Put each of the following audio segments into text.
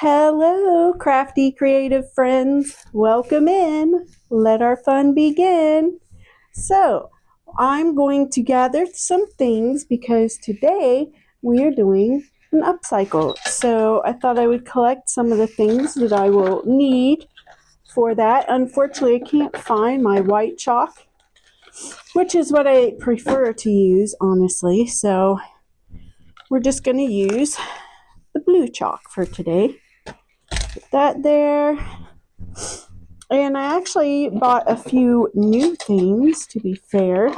Hello, crafty creative friends. Welcome in. Let our fun begin. So, I'm going to gather some things because today we are doing an upcycle. So, I thought I would collect some of the things that I will need for that. Unfortunately, I can't find my white chalk, which is what I prefer to use, honestly. So, we're just going to use the blue chalk for today. Put that there. And I actually bought a few new things, to be fair,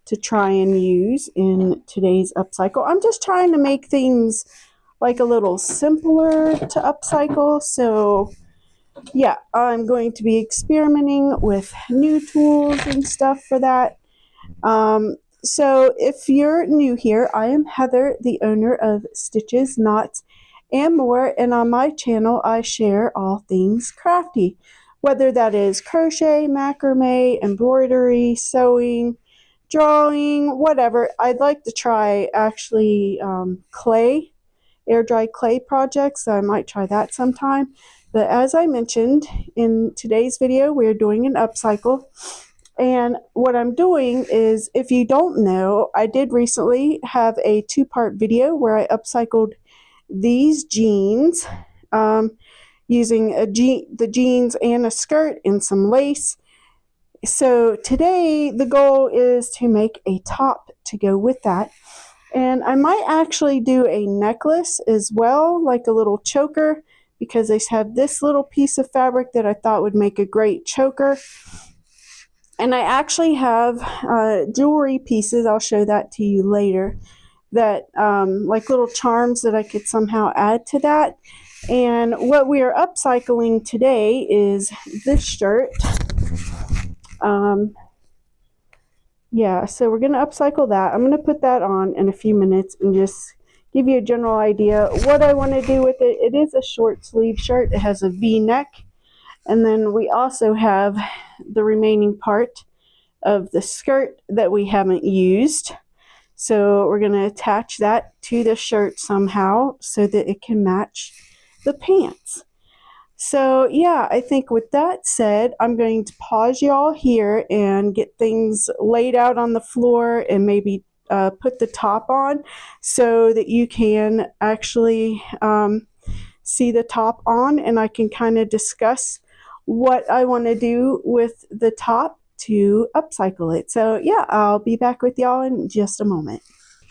to try and use in today's upcycle. I'm just trying to make things like a little simpler to upcycle. So yeah, I'm going to be experimenting with new tools and stuff for that. So if you're new here, I am Heather, the owner of Stitches, Knots, and More, and on my channel I share all things crafty, whether that is crochet, macrame, embroidery, sewing, drawing, whatever. I'd like to try actually clay, air dry clay projects, so I might try that sometime. But as I mentioned in today's video, we're doing an upcycle. And what I'm doing is, if you don't know, I did recently have a two-part video where I upcycled these jeans using the jeans and a skirt and some lace. So today the goal is to make a top to go with that. And I might actually do a necklace as well, like a little choker, because I have this little piece of fabric that I thought would make a great choker. And I actually have jewelry pieces, I'll show that to you later, that like little charms that I could somehow add to that. And what we are upcycling today is this shirt. Yeah, so we're going to upcycle that. I'm going to put that on in a few minutes and just give you a general idea what I want to do with it. It is a short sleeve shirt. It has a V-neck. And then we also have the remaining part of the skirt that we haven't used. So we're going to attach that to the shirt somehow so that it can match the pants. So yeah, I think with that said, I'm going to pause y'all here and get things laid out on the floor and maybe put the top on so that you can actually see the top on, and I can kind of discuss what I want to do with the top to upcycle it. So yeah, I'll be back with y'all in just a moment.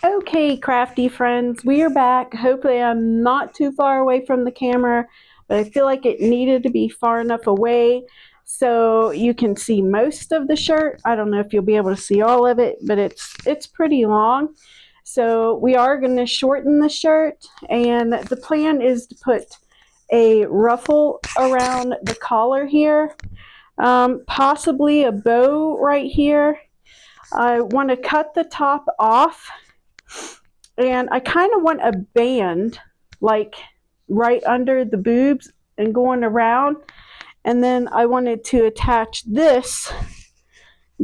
Okay, crafty friends, we are back. Hopefully I'm not too far away from the camera, but I feel like it needed to be far enough away so you can see most of the shirt. I don't know if you'll be able to see all of it, but it's pretty long. So we are going to shorten the shirt, and the plan is to put a ruffle around the collar here, possibly a bow right here. I want to cut the top off, and I kind of want a band like right under the boobs and going around, and then I wanted to attach this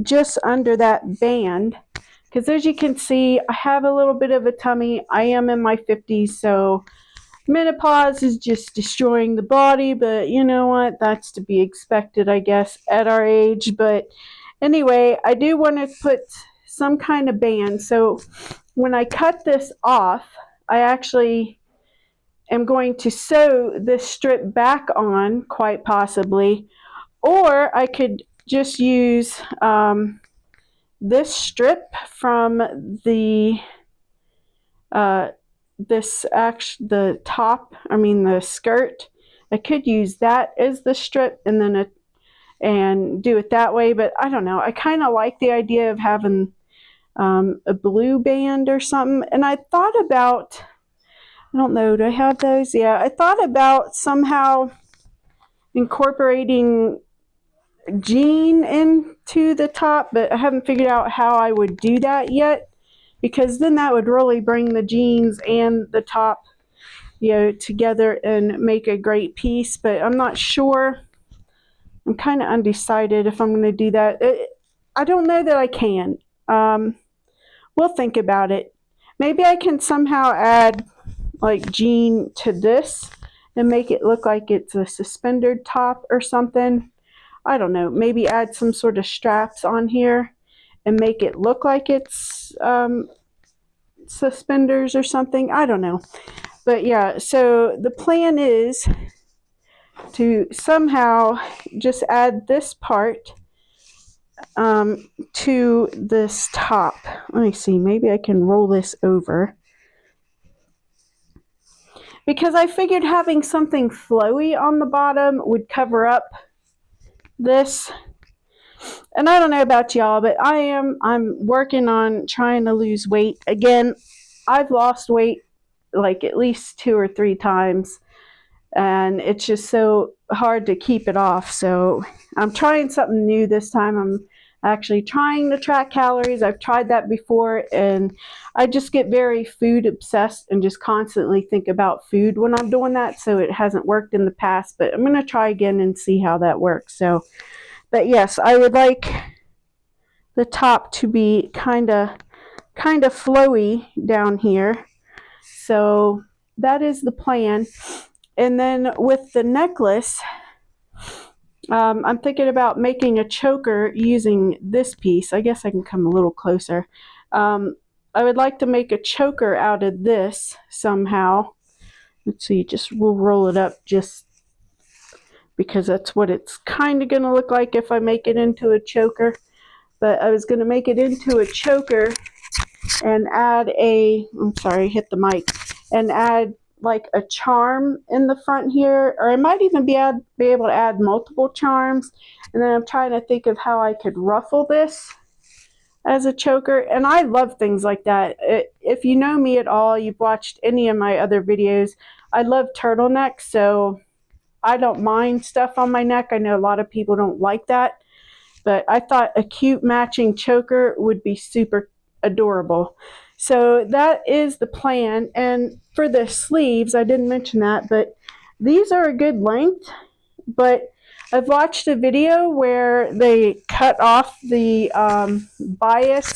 just under that band, because as you can see, I have a little bit of a tummy. I am in my 50s, so menopause is just destroying the body, but you know what? That's to be expected, I guess, at our age. But anyway, I do want to put some kind of band. So when I cut this off, I actually am going to sew this strip back on, quite possibly, or I could just use this strip from the the skirt. I could use that as the strip and then and do it that way, but I don't know. I kind of like the idea of having a blue band or something. And I thought about, I don't know, do I have those? Yeah, I thought about somehow incorporating jean into the top, but I haven't figured out how I would do that yet, because then that would really bring the jeans and the top, you know, together and make a great piece. But I'm not sure. I'm kind of undecided if I'm going to do that. I don't know that I can. We'll think about it. Maybe I can somehow add like jean to this and make it look like it's a suspended top or something. I don't know, maybe add some sort of straps on here and make it look like it's suspenders or something. I don't know. But yeah, so the plan is to somehow just add this part to this top. Let me see, maybe I can roll this over. Because I figured having something flowy on the bottom would cover up this. And I don't know about y'all, but I'm working on trying to lose weight. Again, I've lost weight like at least 2 or 3 times, and it's just so hard to keep it off. So I'm trying something new this time. I'm actually trying to track calories. I've tried that before, and I just get very food obsessed and just constantly think about food when I'm doing that. So it hasn't worked in the past, but I'm going to try again and see how that works. So, but yes, I would like the top to be kind of flowy down here. So that is the plan. And then with the necklace, I'm thinking about making a choker using this piece. I guess I can come a little closer. I would like to make a choker out of this somehow. Let's see, we'll roll it up just because that's what it's kind of going to look like if I make it into a choker. But I was going to make it into a choker and add hit the mic, and add like a charm in the front here, or I might even be able to add multiple charms. And then I'm trying to think of how I could ruffle this as a choker. And I love things like that. If you know me at all, you've watched any of my other videos, I love turtlenecks, so I don't mind stuff on my neck. I know a lot of people don't like that, but I thought a cute matching choker would be super adorable. So that is the plan. And for the sleeves, I didn't mention that, but these are a good length. But I've watched a video where they cut off the bias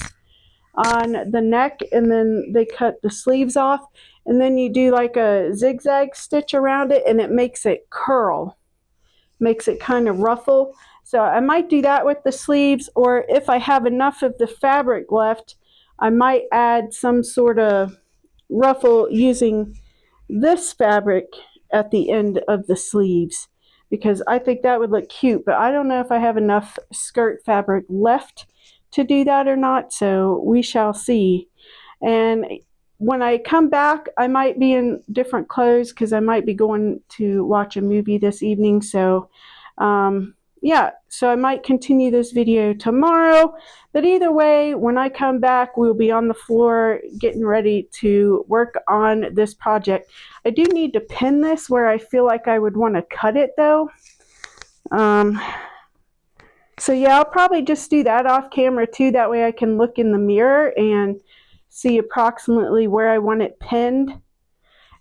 on the neck, and then they cut the sleeves off, and then you do like a zigzag stitch around it, and it makes it curl, makes it kind of ruffle. So I might do that with the sleeves, or if I have enough of the fabric left, I might add some sort of ruffle using this fabric at the end of the sleeves, because I think that would look cute. But I don't know if I have enough skirt fabric left to do that or not, so we shall see. And when I come back, I might be in different clothes because I might be going to watch a movie this evening. So yeah, so I might continue this video tomorrow. But either way, when I come back, we'll be on the floor getting ready to work on this project. I do need to pin this where I feel like I would want to cut it though. So yeah, I'll probably just do that off camera too. That way I can look in the mirror and see approximately where I want it pinned.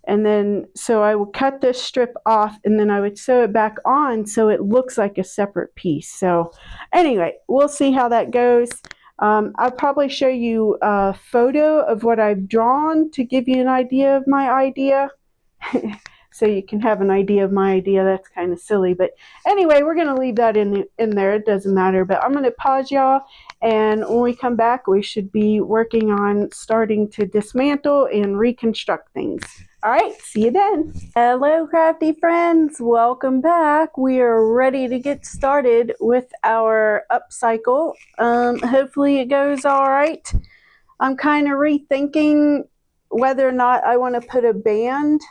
And then, so I would cut this strip off, and then I would sew it back on so it looks like a separate piece. So anyway, we'll see how that goes. I'll probably show you a photo of what I've drawn to give you an idea of my idea. So you can have an idea of my idea. That's kind of silly, but anyway, we're going to leave that in there. It doesn't matter, but I'm going to pause y'all, and when we come back, we should be working on starting to dismantle and reconstruct things. All right, see you then. Hello, crafty friends. Welcome back. We are ready to get started with our upcycle. Hopefully it goes all right. I'm kind of rethinking whether or not I want to put a band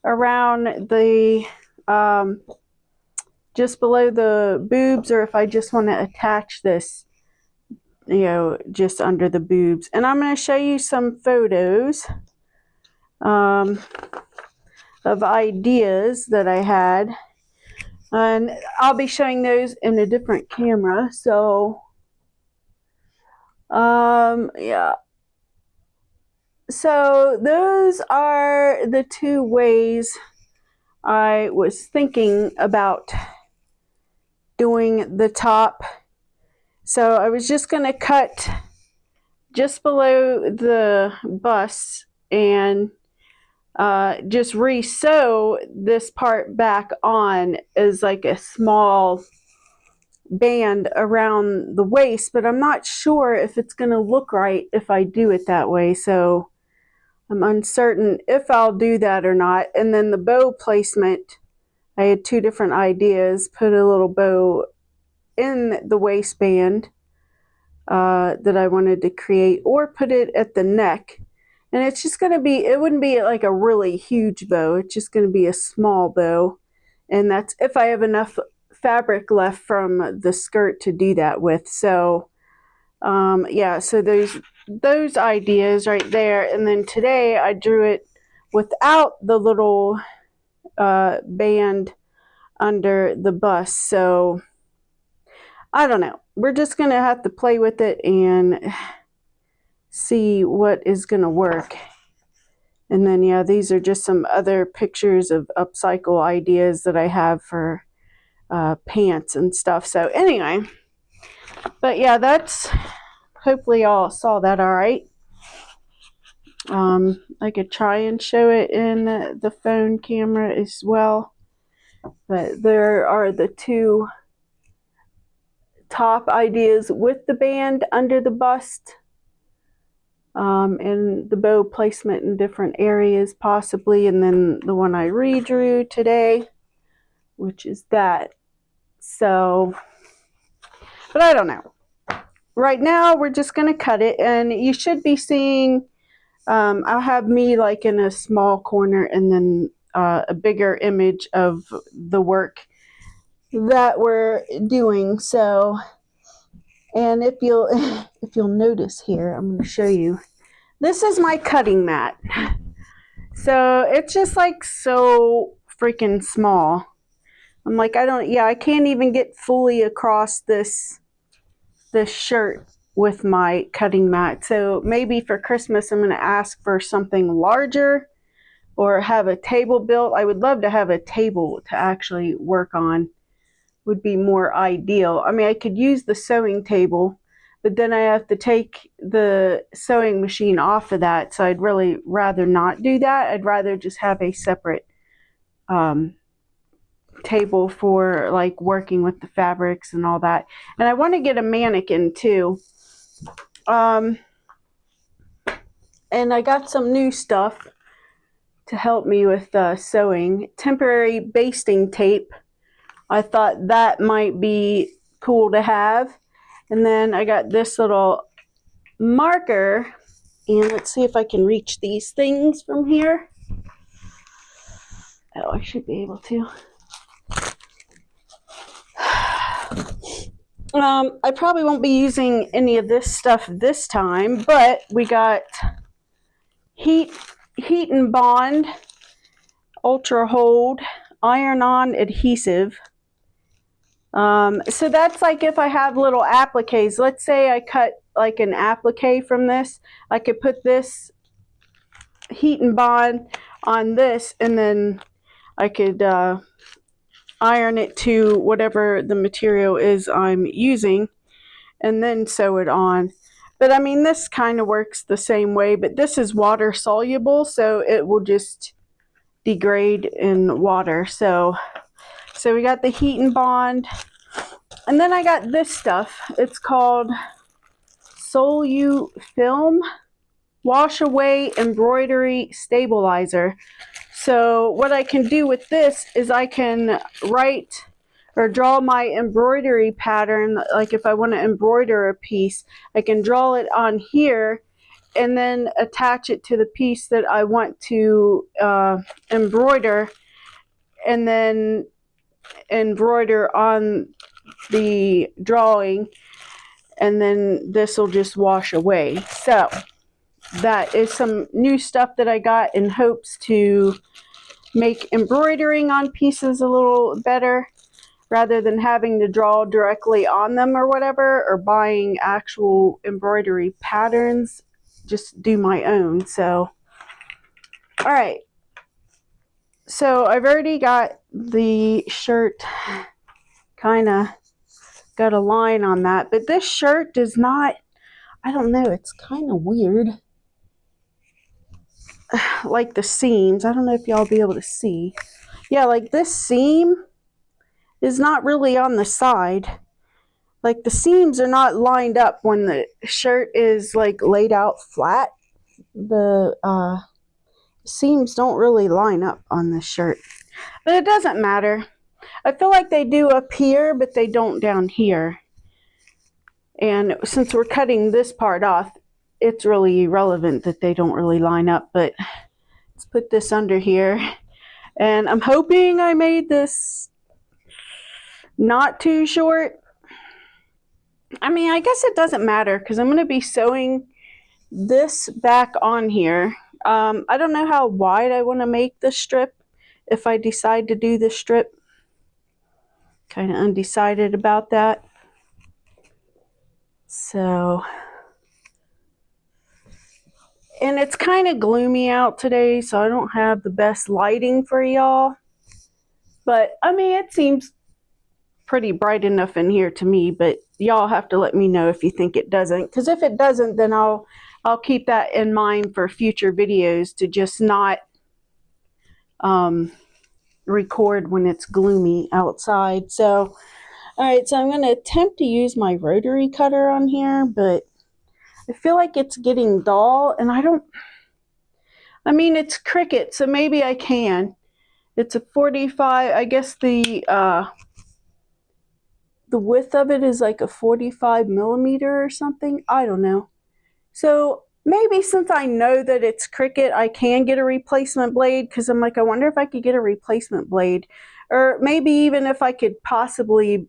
around the just below the boobs, or if I just want to attach this, you know, just under the boobs. And I'm going to show you some photos of ideas that I had, and I'll be showing those in a different camera. So yeah, so those are the 2 ways I was thinking about doing the top. So I was just going to cut just below the bust and just re-sew this part back on as like a small band around the waist, but I'm not sure if it's going to look right if I do it that way. So I'm uncertain if I'll do that or not. And then the bow placement, I had two different ideas. Put a little bow in the waistband that I wanted to create, or put it at the neck. And it's just going to be, it wouldn't be like a really huge bow. It's just going to be a small bow. And that's if I have enough fabric left from the skirt to do that with. So yeah, so there's those ideas right there. And then today I drew it without the little band under the bust. So I don't know. We're just going to have to play with it and see what is going to work. And then, yeah, these are just some other pictures of upcycle ideas that I have for pants and stuff. So anyway, but yeah, that's, hopefully y'all saw that all right. I could try and show it in the phone camera as well. But there are the two top ideas with the band under the bust. And the bow placement in different areas possibly, and then the one I redrew today, which is that. So, but I don't know. Right now we're just going to cut it, and you should be seeing, I'll have me like in a small corner and then a bigger image of the work that we're doing. So, and if you'll notice here, I'm going to show you. This is my cutting mat. So it's just like so freaking small. I'm like, I can't even get fully across this shirt with my cutting mat. So maybe for Christmas I'm going to ask for something larger or have a table built. I would love to have a table to actually work on. Would be more ideal. I mean, I could use the sewing table, but then I have to take the sewing machine off of that. So I'd really rather not do that. I'd rather just have a separate table for like working with the fabrics and all that. And I want to get a mannequin too. And I got some new stuff to help me with sewing. Temporary basting tape. I thought that might be cool to have. And then I got this little marker, and let's see if I can reach these things from here. Oh, I should be able to. I probably won't be using any of this stuff this time, but we got heat and bond, ultra hold, iron-on adhesive. So that's like if I have little appliques. Let's say I cut like an applique from this. I could put this heat and bond on this, and then I could iron it to whatever the material is I'm using, and then sew it on. But I mean, this kind of works the same way, but this is water soluble, so it will just degrade in water. So we got the heat and bond. And then I got this stuff. It's called Solu Film Wash Away Embroidery Stabilizer. So what I can do with this is I can write or draw my embroidery pattern. Like if I want to embroider a piece, I can draw it on here and then attach it to the piece that I want to embroider, and then embroider on the drawing, and then this will just wash away. So that is some new stuff that I got in hopes to make embroidering on pieces a little better, rather than having to draw directly on them or whatever, or buying actual embroidery patterns. Just do my own. So all right, so I've already got the shirt kind of got a line on that, but this shirt does not, I don't know, it's kind of weird. like the seams. I don't know if y'all will be able to see. Yeah, like this seam is not really on the side. Like the seams are not lined up when the shirt is like laid out flat. The seams don't really line up on this shirt. But it doesn't matter. I feel like they do up here, but they don't down here. And since we're cutting this part off, it's really irrelevant that they don't really line up. But let's put this under here. And I'm hoping I made this not too short. I mean, I guess it doesn't matter because I'm going to be sewing this back on here. I don't know how wide I want to make the strip if I decide to do this strip. Kind of undecided about that. So, and it's kind of gloomy out today, so I don't have the best lighting for y'all. But, I mean, it seems pretty bright enough in here to me, but y'all have to let me know if you think it doesn't. Because if it doesn't, then I'll keep that in mind for future videos to just not record when it's gloomy outside. So, alright, so I'm going to attempt to use my rotary cutter on here, but I feel like it's getting dull, and I mean, it's Cricut, so maybe I can. It's a 45, I guess the width of it is like a 45 millimeter or something. I don't know. So maybe since I know that it's Cricut, I can get a replacement blade, because I'm like, I wonder if I could get a replacement blade. Or maybe even if I could possibly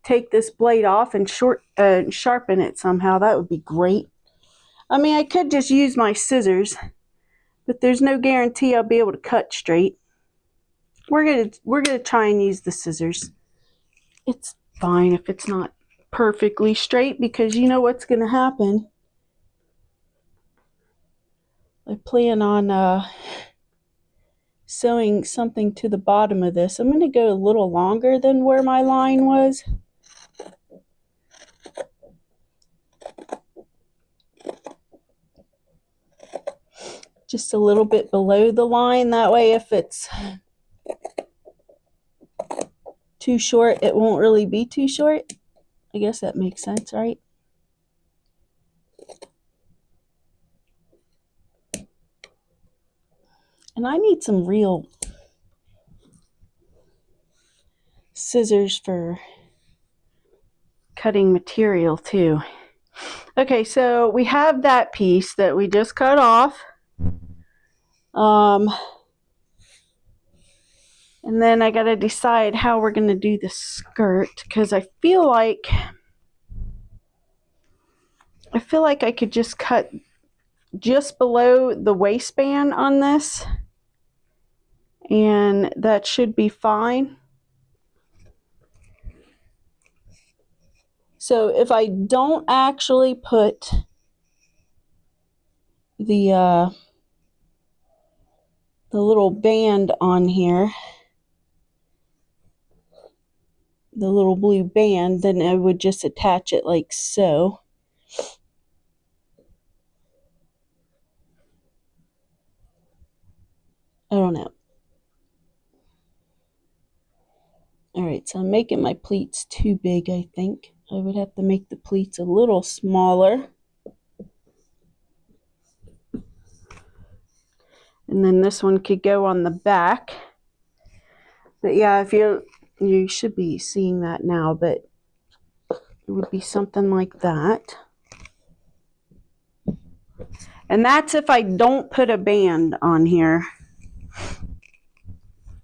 take this blade off and sharpen it somehow. That would be great. I mean, I could just use my scissors, but there's no guarantee I'll be able to cut straight. We're gonna try and use the scissors. It's fine if it's not perfectly straight, because you know what's gonna happen. I plan on sewing something to the bottom of this. I'm gonna go a little longer than where my line was. Just a little bit below the line. That way, if it's too short, it won't really be too short. I guess that makes sense, right? And I need some real scissors for cutting material too. Okay, so we have that piece that we just cut off. And then I gotta decide how we're gonna do the skirt, because I feel like I could just cut just below the waistband on this, and that should be fine. So if I don't actually put the little band on here, the little blue band, then I would just attach it like so. I don't know. Alright, so I'm making my pleats too big, I think. I would have to make the pleats a little smaller. And then this one could go on the back. But yeah, if you should be seeing that now, but it would be something like that. And that's if I don't put a band on here.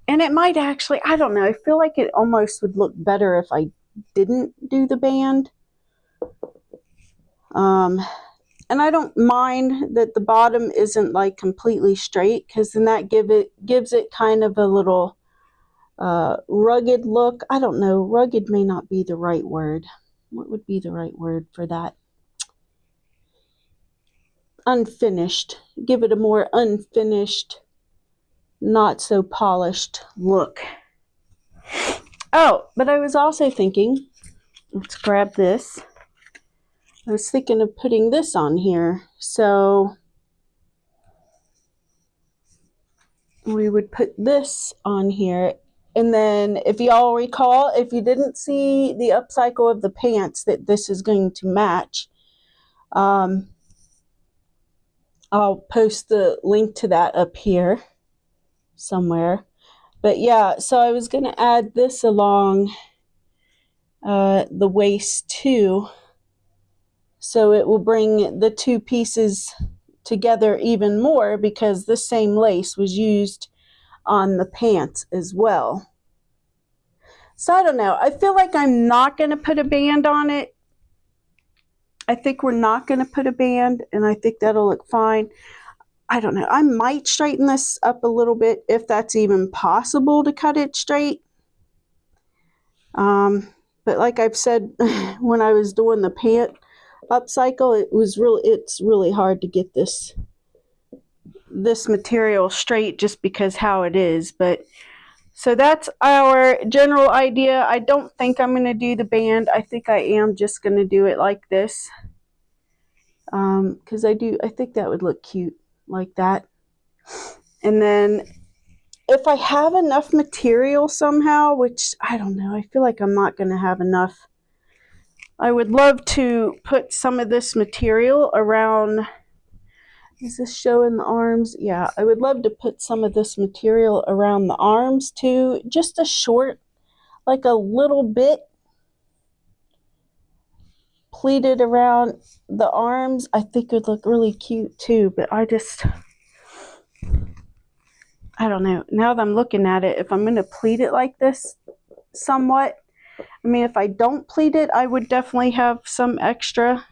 And it might actually, I don't know, I feel like it almost would look better if I didn't do the band. And I don't mind that the bottom isn't like completely straight, because then that gives it kind of a little rugged look. I don't know, rugged may not be the right word. What would be the right word for that? Unfinished. Give it a more unfinished, not so polished look. Oh, but I was also thinking, let's grab this. I was thinking of putting this on here. So we would put this on here. And then if y'all recall, if you didn't see the upcycle of the pants that this is going to match, I'll post the link to that up here somewhere. But yeah, so I was going to add this along the waist too, so it will bring the two pieces together even more, because the same lace was used on the pants as well. So I don't know, I feel like I'm not going to put a band on it. I think we're not going to put a band, and I think that'll look fine. I don't know, I might straighten this up a little bit if that's even possible to cut it straight. But like I've said, when I was doing the pant upcycle, it's really hard to get this material straight just because how it is. But so that's our general idea. I don't think I'm going to do the band. I think I am just going to do it like this, because I think that would look cute like that. And then if I have enough material somehow, which I don't know, I feel like I'm not going to have enough, I would love to put some of this material around. Is this showing the arms? Yeah, I would love to put some of this material around the arms too. Just a short, like a little bit pleated around the arms. I think it would look really cute too, but I don't know. Now that I'm looking at it, if I'm going to pleat it like this somewhat, I mean, if I don't pleat it, I would definitely have some extra.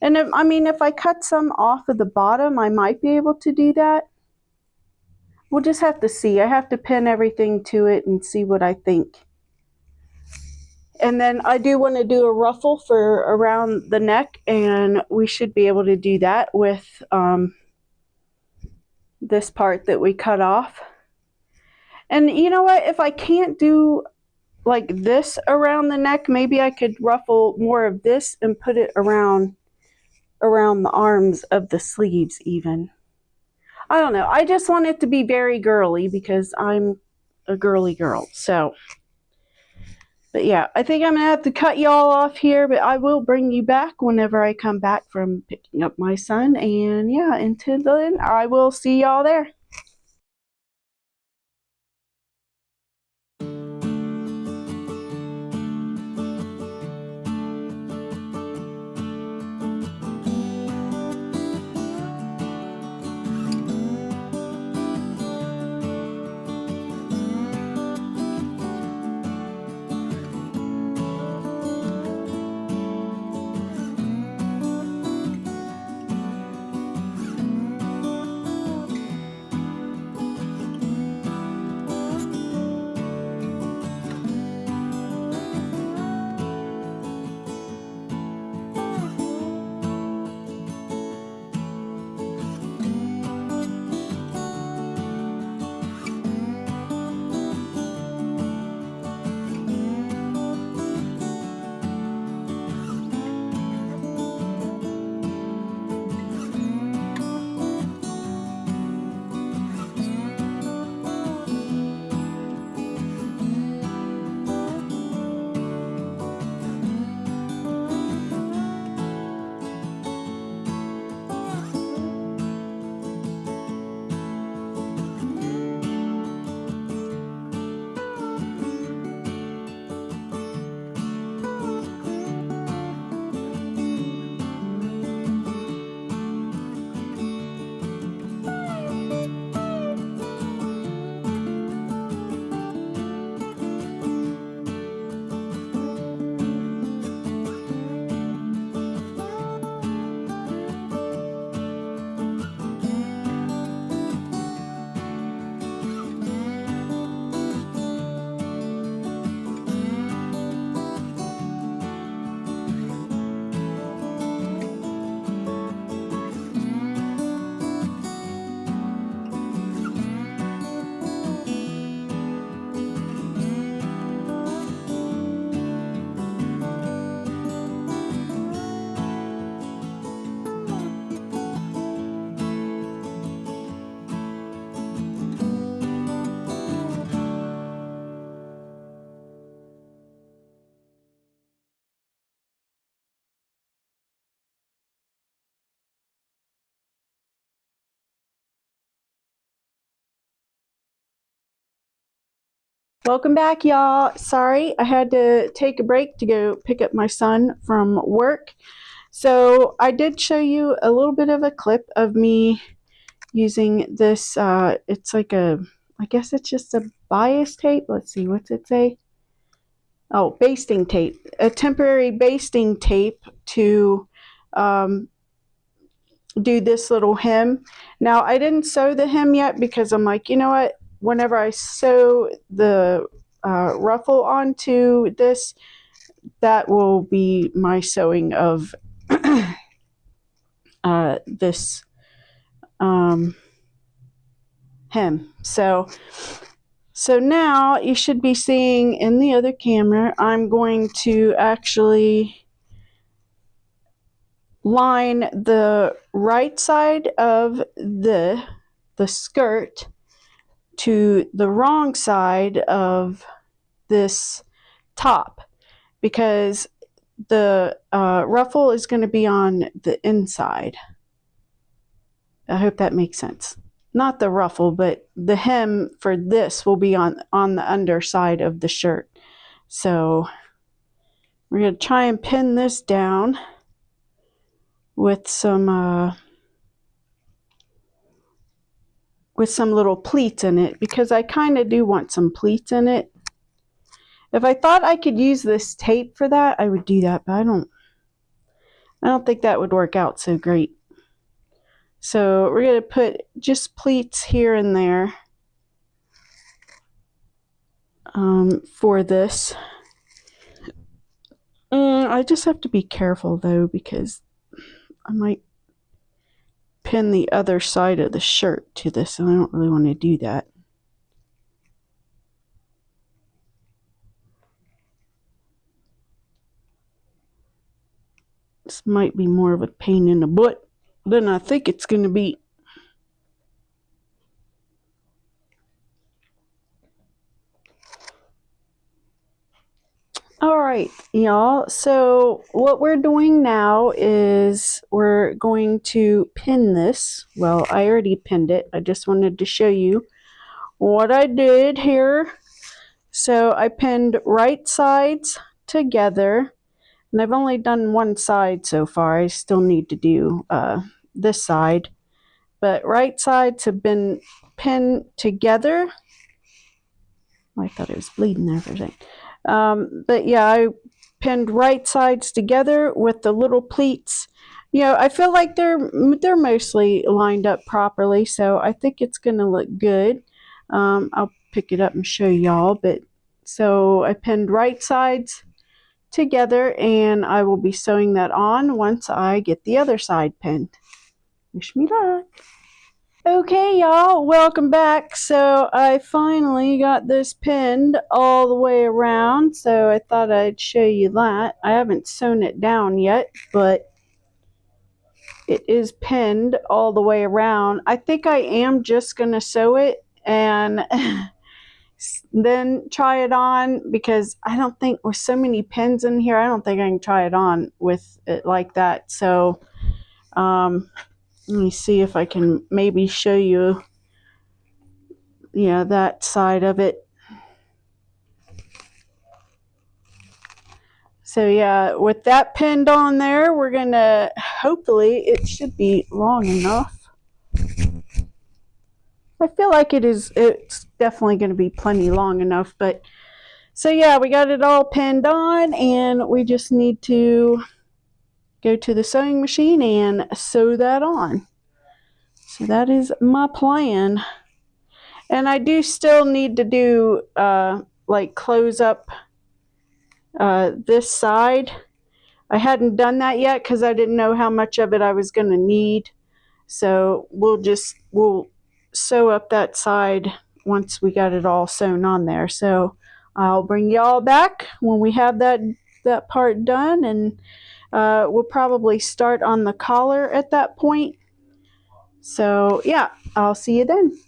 And if I cut some off of the bottom, I might be able to do that. We'll just have to see. I have to pin everything to it and see what I think. And then I do want to do a ruffle for around the neck, and we should be able to do that with this part that we cut off. And you know what? If I can't do like this around the neck, maybe I could ruffle more of this and put it around the arms of the sleeves even. I don't know. I just want it to be very girly because I'm a girly girl. So, but yeah, I think I'm going to have to cut y'all off here, but I will bring you back whenever I come back from picking up my son. And yeah, until then, I will see y'all there. Welcome back, y'all. Sorry, I had to take a break to go pick up my son from work. So I did show you a little bit of a clip of me using this. It's like I guess it's just a bias tape. Let's see, what's it say? Oh, basting tape. A temporary basting tape to do this little hem. Now, I didn't sew the hem yet because I'm like, you know what? Whenever I sew the ruffle onto this, that will be my sewing of this hem. So now you should be seeing in the other camera, I'm going to actually line the right side of the skirt to the wrong side of this top, because the ruffle is going to be on the inside. I hope that makes sense. Not the ruffle, but the hem for this will be on the underside of the shirt. So we're going to try and pin this down with some little pleats in it, because I kind of do want some pleats in it. If I thought I could use this tape for that, I would do that, but I don't think that would work out so great. So we're going to put just pleats here and there for this. I just have to be careful though, because I might pin the other side of the shirt to this, and I don't really want to do that. This might be more of a pain in the butt than I think it's going to be. All right, y'all. So what we're doing now is we're going to pin this. Well, I already pinned it. I just wanted to show you what I did here. So I pinned right sides together, and I've only done one side so far. I still need to do this side, but right sides have been pinned together. I thought it was bleeding there for a second. But yeah, I pinned right sides together with the little pleats. You know, I feel like they're mostly lined up properly, so I think it's going to look good. I'll pick it up and show y'all. But so I pinned right sides together, and I will be sewing that on once I get the other side pinned. Wish me luck. Okay, y'all, welcome back. So I finally got this pinned all the way around, so I thought I'd show you that. I haven't sewn it down yet, but it is pinned all the way around. I think I am just going to sew it and then try it on, because I don't think with so many pins in here, I don't think I can try it on with it like that. So let me see if I can maybe show you, that side of it. So yeah, with that pinned on there, we're gonna, hopefully it should be long enough. I feel like it's definitely going to be plenty long enough. But so yeah, we got it all pinned on, and we just need to go to the sewing machine and sew that on. So that is my plan. And I do still need to do like close up this side. I hadn't done that yet because I didn't know how much of it I was going to need. So we'll sew up that side once we got it all sewn on there. So I'll bring y'all back when we have that part done, and we'll probably start on the collar at that point. So yeah, I'll see you then.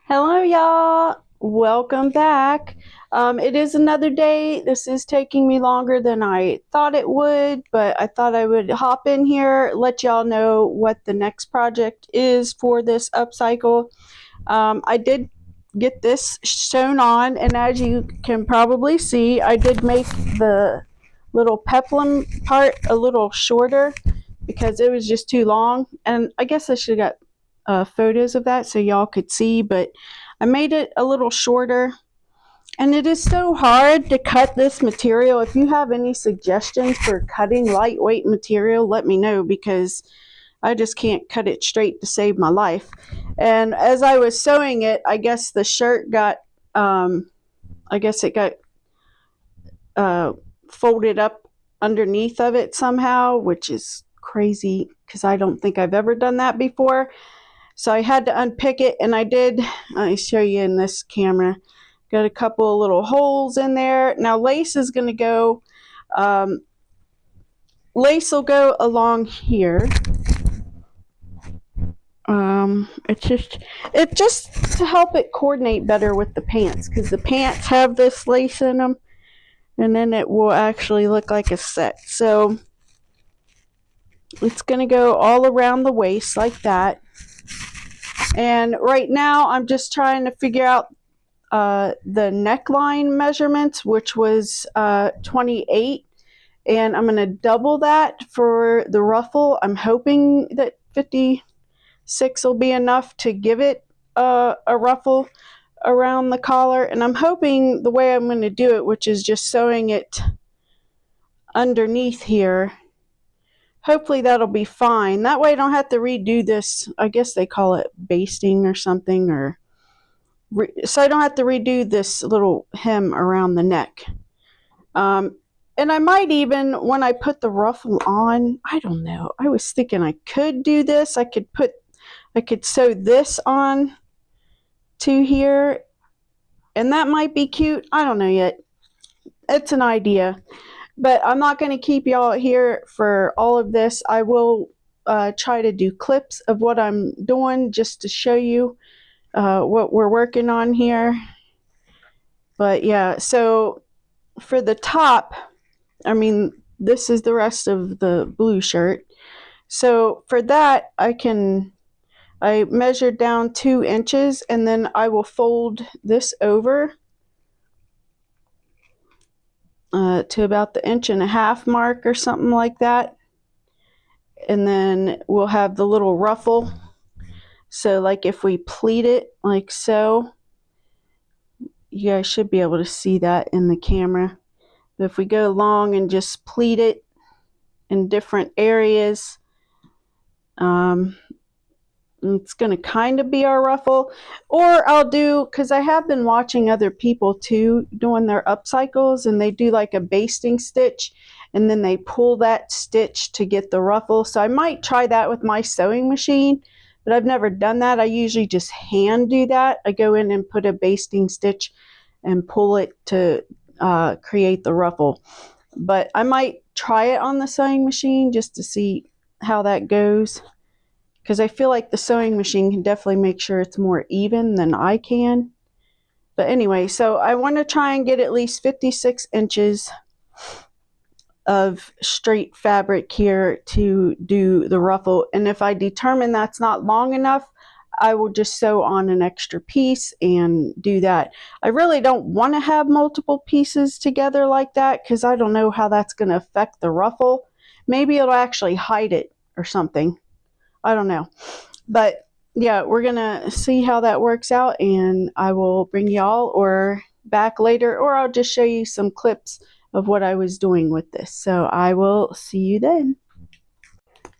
Hello, y'all. Welcome back. It is another day. This is taking me longer than I thought it would, but I thought I would hop in here, let y'all know what the next project is for this upcycle. I did get this sewn on, and as you can probably see, I did make the little peplum part a little shorter because it was just too long, and I guess I should have got photos of that so y'all could see, but I made it a little shorter. And it is so hard to cut this material. If you have any suggestions for cutting lightweight material, let me know, because I just can't cut it straight to save my life. And as I was sewing it, I guess the shirt got, I guess it got folded up underneath of it somehow, which is crazy because I don't think I've ever done that before. So I had to unpick it, and I did. Let me show you in this camera. Got a couple of little holes in there. Now lace is going to go, lace will go along here. It just to help it coordinate better with the pants, because the pants have this lace in them, and then it will actually look like a set. So it's going to go all around the waist like that. And right now I'm just trying to figure out the neckline measurements, which was 28, and I'm going to double that for the ruffle. I'm hoping that 56 will be enough to give it a ruffle around the collar, and I'm hoping the way I'm going to do it, which is just sewing it underneath here, hopefully that'll be fine. That way I don't have to redo this. I guess they call it basting or something, or so I don't have to redo this little hem around the neck. And I might even, when I put the ruffle on, I don't know, I was thinking I could do this. I could sew this on to here, and that might be cute. I don't know yet. It's an idea, but I'm not going to keep y'all here for all of this. I will try to do clips of what I'm doing just to show you what we're working on here. But yeah, so for the top, I mean, this is the rest of the blue shirt. So for that, I measured down 2 inches, and then I will fold this over to about the 1.5 inch mark or something like that. And then we'll have the little ruffle. So like if we pleat it like so, you guys should be able to see that in the camera. But if we go along and just pleat it in different areas, it's going to kind of be our ruffle. Or I'll do, because I have been watching other people too doing their upcycles, and they do like a basting stitch, and then they pull that stitch to get the ruffle. So I might try that with my sewing machine, but I've never done that. I usually just hand do that. I go in and put a basting stitch and pull it to create the ruffle. But I might try it on the sewing machine just to see how that goes, because I feel like the sewing machine can definitely make sure it's more even than I can. But anyway, so I want to try and get at least 56 inches of straight fabric here to do the ruffle. And if I determine that's not long enough, I will just sew on an extra piece and do that. I really don't want to have multiple pieces together like that, because I don't know how that's going to affect the ruffle. Maybe it'll actually hide it or something. I don't know. But yeah, we're going to see how that works out, and I will bring y'all or back later, or I'll just show you some clips of what I was doing with this. So I will see you then.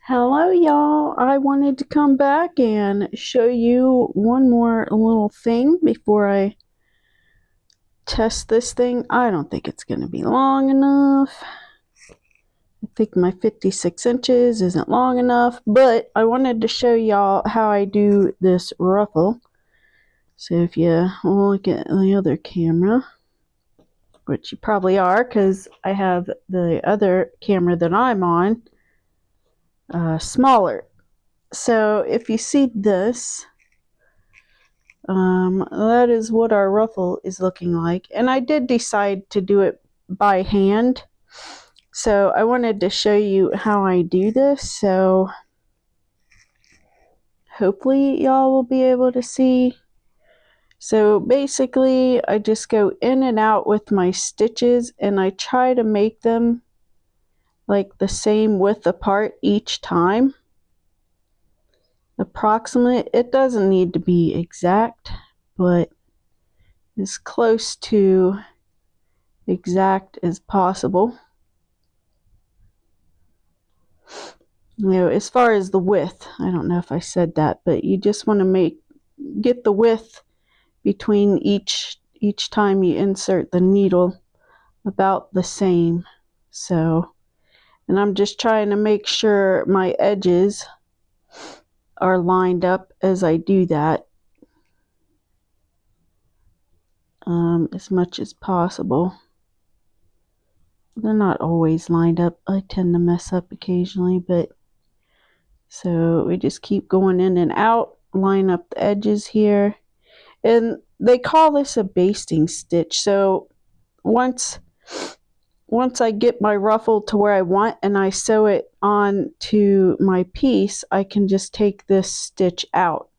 Hello y'all, I wanted to come back and show you one more little thing before I test this thing. I don't think it's going to be long enough. I think my 56 inches isn't long enough, but I wanted to show y'all how I do this ruffle. So if you look at the other camera, which you probably are because I have the other camera that I'm on smaller. So if you see this, that is what our ruffle is looking like. And I did decide to do it by hand. So I wanted to show you how I do this. So hopefully y'all will be able to see. So basically I just go in and out with my stitches, and I try to make them like the same width apart each time. Approximate, it doesn't need to be exact, but as close to exact as possible. You know, as far as the width, I don't know if I said that, but you just want to get the width between each time you insert the needle about the same. So, and I'm just trying to make sure my edges are lined up as I do that, as much as possible. They're not always lined up. I tend to mess up occasionally, but so we just keep going in and out, line up the edges here. And they call this a basting stitch. So once I get my ruffle to where I want and I sew it on to my piece, I can just take this stitch out.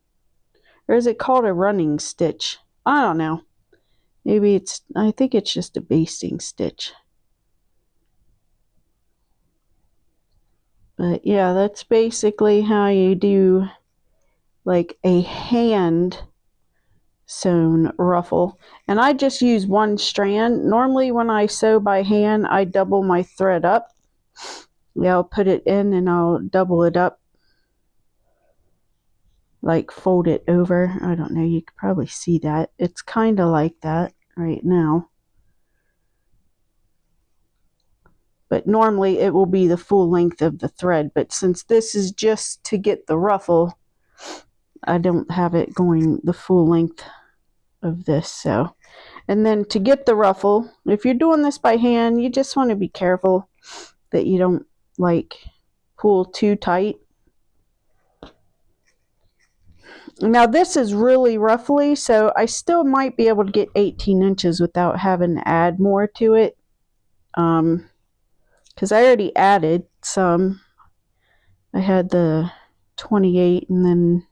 Or is it called a running stitch? I don't know. Maybe I think it's just a basting stitch. But yeah, that's basically how you do like a hand sewn ruffle. And I just use one strand. Normally when I sew by hand, I double my thread up. Yeah, I'll put it in and I'll double it up, like fold it over. I don't know, you could probably see that. It's kind of like that right now. But normally it will be the full length of the thread. But since this is just to get the ruffle, I don't have it going the full length of this. So, and then to get the ruffle, if you're doing this by hand, you just want to be careful that you don't like pull too tight. Now this is really roughly, so I still might be able to get 18 inches without having to add more to it. Because I already added some. I had the 28, and then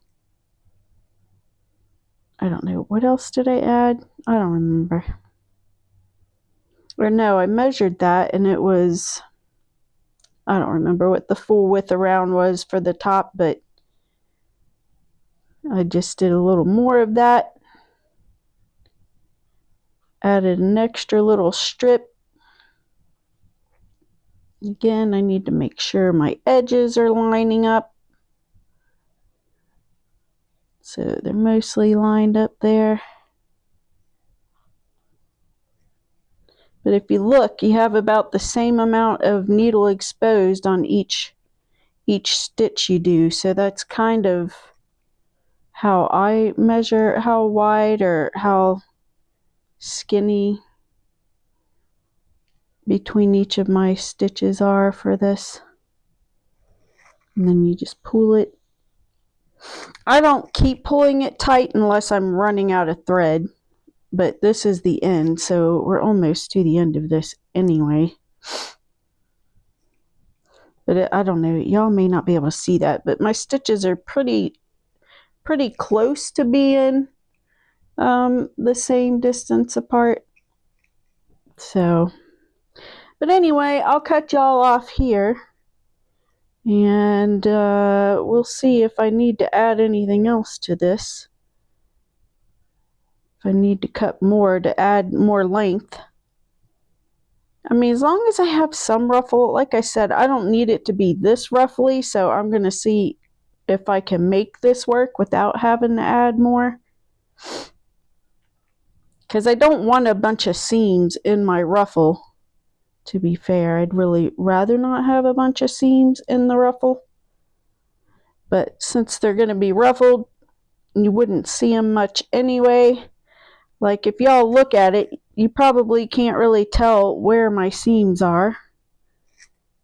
I don't know, what else did I add? I don't remember. Or no, I measured that and it was, I don't remember what the full width around was for the top, but I just did a little more of that. Added an extra little strip. Again, I need to make sure my edges are lining up. So they're mostly lined up there. But if you look, you have about the same amount of needle exposed on each stitch you do. So that's kind of how I measure how wide or how skinny between each of my stitches are for this. And then you just pull it. I don't keep pulling it tight unless I'm running out of thread, but this is the end, so we're almost to the end of this anyway. But I don't know, y'all may not be able to see that, but my stitches are pretty close to being the same distance apart. So, but anyway, I'll cut y'all off here, and we'll see if I need to add anything else to this. If I need to cut more to add more length. I mean, as long as I have some ruffle, like I said, I don't need it to be this ruffly, so I'm going to see if I can make this work without having to add more. Because I don't want a bunch of seams in my ruffle, to be fair. I'd really rather not have a bunch of seams in the ruffle. But since they're going to be ruffled, you wouldn't see them much anyway. Like if y'all look at it, you probably can't really tell where my seams are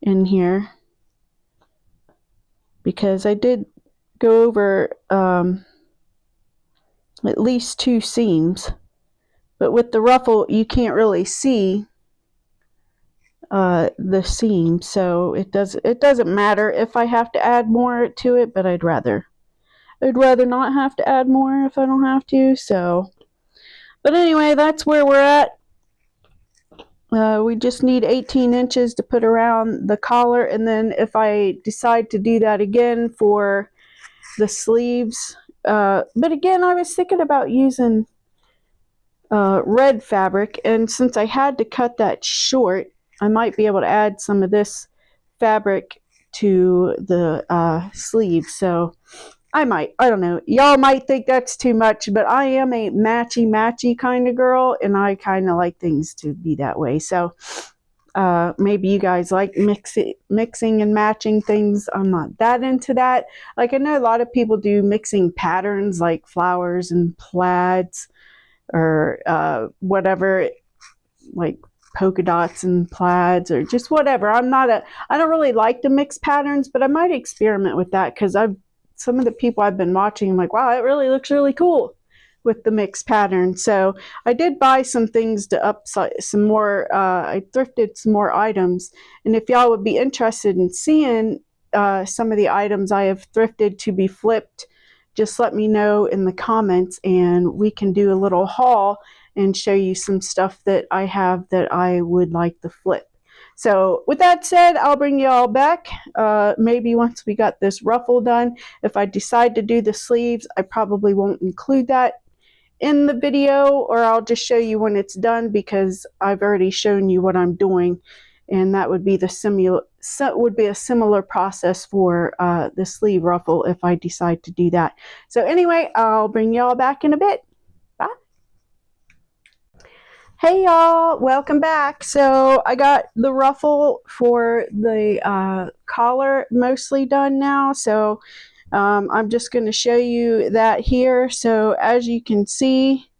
in here. Because I did go over at least 2 seams. But with the ruffle, you can't really see the seam, so it doesn't matter if I have to add more to it, but I'd rather not have to add more if I don't have to. So But anyway, that's where we're at. We just need 18 inches to put around the collar, and then if I decide to do that again for the sleeves, but again, I was thinking about using red fabric, and since I had to cut that short, I might be able to add some of this fabric to the sleeves. So I don't know. Y'all might think that's too much, but I am a matchy kind of girl, and I kind of like things to be that way. So maybe you guys like mixing and matching things. I'm not that into that. Like, I know a lot of people do mixing patterns like flowers and plaids, or whatever, like polka dots and plaids, or just whatever. I don't really like the mixed patterns, but I might experiment with that, because some of the people I've been watching, I'm like, wow, it really looks really cool with the mixed pattern. So I did buy some things to upside some more. I thrifted some more items, and if y'all would be interested in seeing some of the items I have thrifted to be flipped, just let me know in the comments, and we can do a little haul and show you some stuff that I have that I would like to flip. So with that said, I'll bring you all back maybe once we got this ruffle done. If I decide to do the sleeves, I probably won't include that in the video, or I'll just show you when it's done, because I've already shown you what I'm doing, and that would be a similar process for the sleeve ruffle if I decide to do that. So anyway, I'll bring y'all back in a bit. Bye. Hey y'all, welcome back. So I got the ruffle for the collar mostly done now. So I'm just going to show you that here. So as you can see,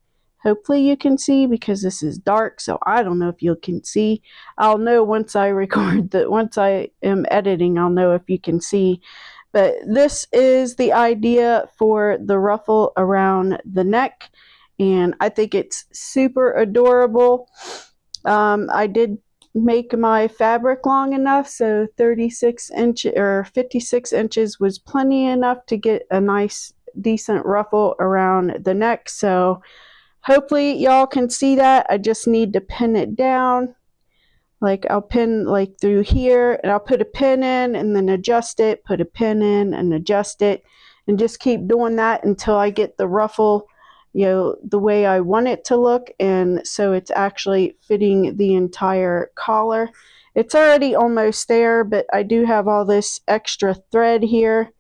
hopefully you can see, because this is dark, so I don't know if you can see. I'll know once I record that. Once I am editing, I'll know if you can see. But this is the idea for the ruffle around the neck, and I think it's super adorable. I did make my fabric long enough, so 36 inches or 56 inches was plenty enough to get a nice decent ruffle around the neck. So hopefully y'all can see that. I just need to pin it down. Like, I'll pin like through here, and I'll put a pin in and then adjust it, put a pin in and adjust it, and just keep doing that until I get the ruffle, the way I want it to look, and so it's actually fitting the entire collar. It's already almost there, but I do have all this extra thread here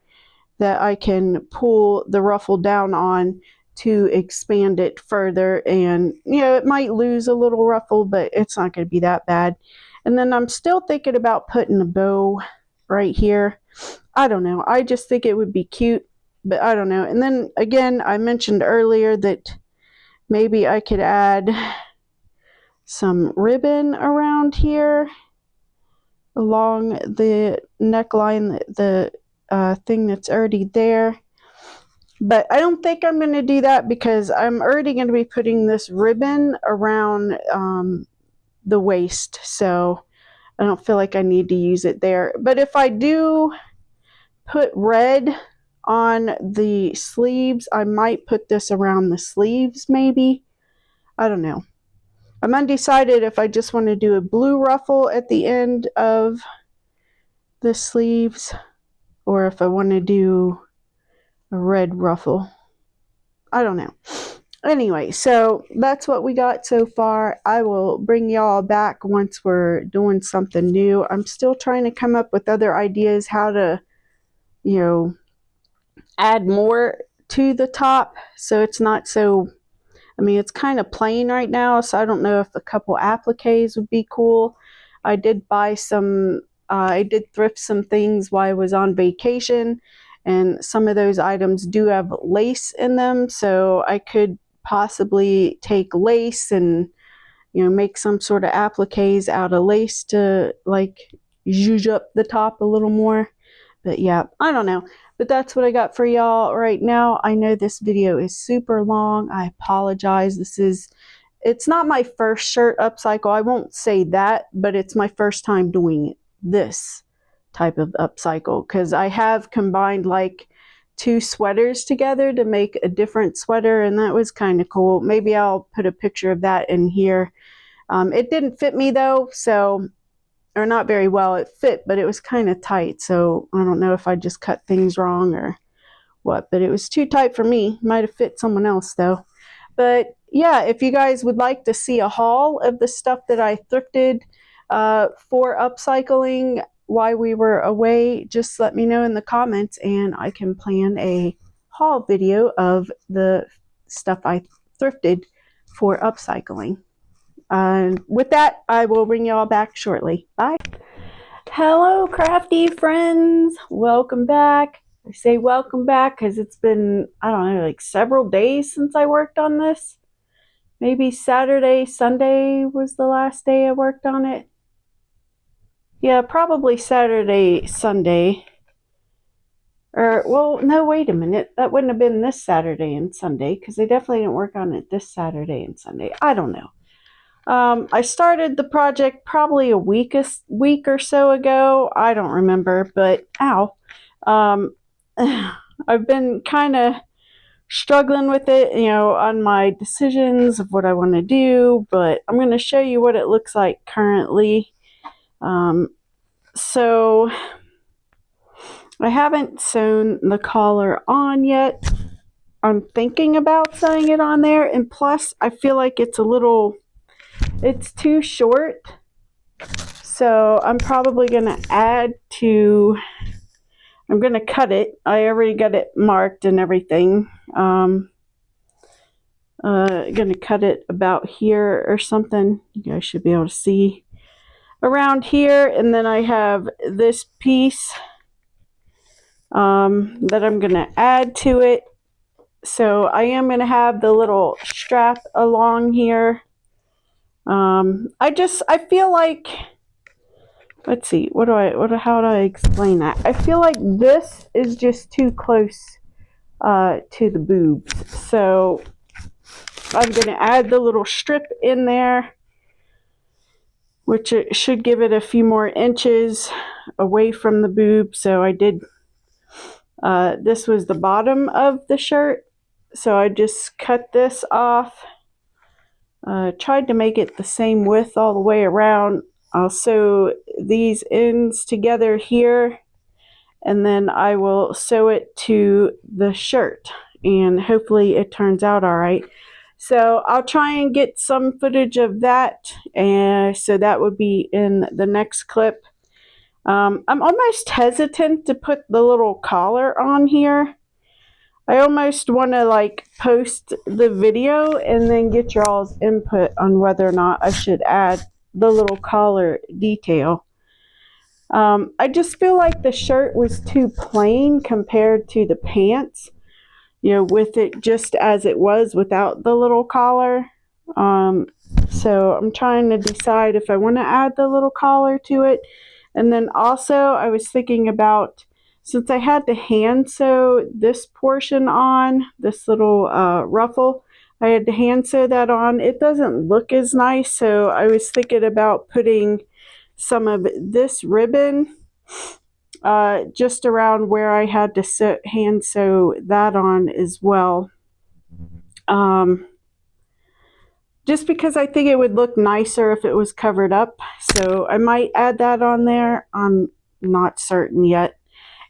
that I can pull the ruffle down on to expand it further, and it might lose a little ruffle, but it's not going to be that bad. And then I'm still thinking about putting a bow right here. I don't know, I just think it would be cute, but I don't know. And then again, I mentioned earlier that maybe I could add some ribbon around here along the neckline, the thing that's already there. But I don't think I'm going to do that, because I'm already going to be putting this ribbon around the waist. So I don't feel like I need to use it there. But if I do put red on the sleeves, I might put this around the sleeves maybe. I don't know. I'm undecided if I just want to do a blue ruffle at the end of the sleeves, or if I want to do a red ruffle. I don't know. Anyway, so that's what we got so far. I will bring y'all back once we're doing something new. I'm still trying to come up with other ideas how to, add more to the top, so it's not so, it's kind of plain right now, so I don't know if a couple appliques would be cool. I did buy some, I did thrift some things while I was on vacation, and some of those items do have lace in them, so I could possibly take lace and make some sort of appliques out of lace to like zhuzh up the top a little more. But yeah, I don't know. But that's what I got for y'all right now. I know this video is super long. I apologize. It's not my first shirt upcycle. I won't say that, but it's my first time doing this type of upcycle, because I have combined like two sweaters together to make a different sweater, and that was kind of cool. Maybe I'll put a picture of that in here. It didn't fit me though, so, or not very well. It fit, but it was kind of tight, so I don't know if I just cut things wrong or what, but it was too tight for me. Might have fit someone else though. But yeah, if you guys would like to see a haul of the stuff that I thrifted for upcycling while we were away, just let me know in the comments and I can plan a haul video of the stuff I thrifted for upcycling. With that, I will bring y'all back shortly. Bye. Hello, crafty friends. Welcome back. I say welcome back because it's been, I don't know, like several days since I worked on this. Maybe Saturday, Sunday was the last day I worked on it. Yeah, probably Saturday, Sunday. Or, well, no, wait a minute. That wouldn't have been this Saturday and Sunday because I definitely didn't work on it this Saturday and Sunday. I don't know. I started the project probably a week or so ago. I don't remember, but ow. I've been kind of struggling with it, you know, on my decisions of what I want to do, but I'm going to show you what it looks like currently. So I haven't sewn the collar on yet. I'm thinking about sewing it on there, and plus I feel like it's too short, so I'm probably going to I'm going to cut it. I already got it marked and everything. Going to cut it about here or something. You guys should be able to see around here, and then I have this piece that I'm going to add to it. So I am going to have the little strap along here. I feel like, let's see, how do I explain that? I feel like this is just too close to the boobs. So I'm going to add the little strip in there, which it should give it a few more inches away from the boob. So I did, this was the bottom of the shirt. So I just cut this off. Tried to make it the same width all the way around. I'll sew these ends together here, and then I will sew it to the shirt, and hopefully it turns out all right. So I'll try and get some footage of that, and so that would be in the next clip. I'm almost hesitant to put the little collar on here. I almost want to like post the video and then get y'all's input on whether or not I should add the little collar detail. I just feel like the shirt was too plain compared to the pants, you know, with it just as it was without the little collar. So I'm trying to decide if I want to add the little collar to it. And then also I was thinking about, since I had to hand sew this portion on, this little ruffle, I had to hand sew that on. It doesn't look as nice, so I was thinking about putting some of this ribbon just around where I had to hand sew that on as well. Just because I think it would look nicer if it was covered up. So I might add that on there. I'm not certain yet.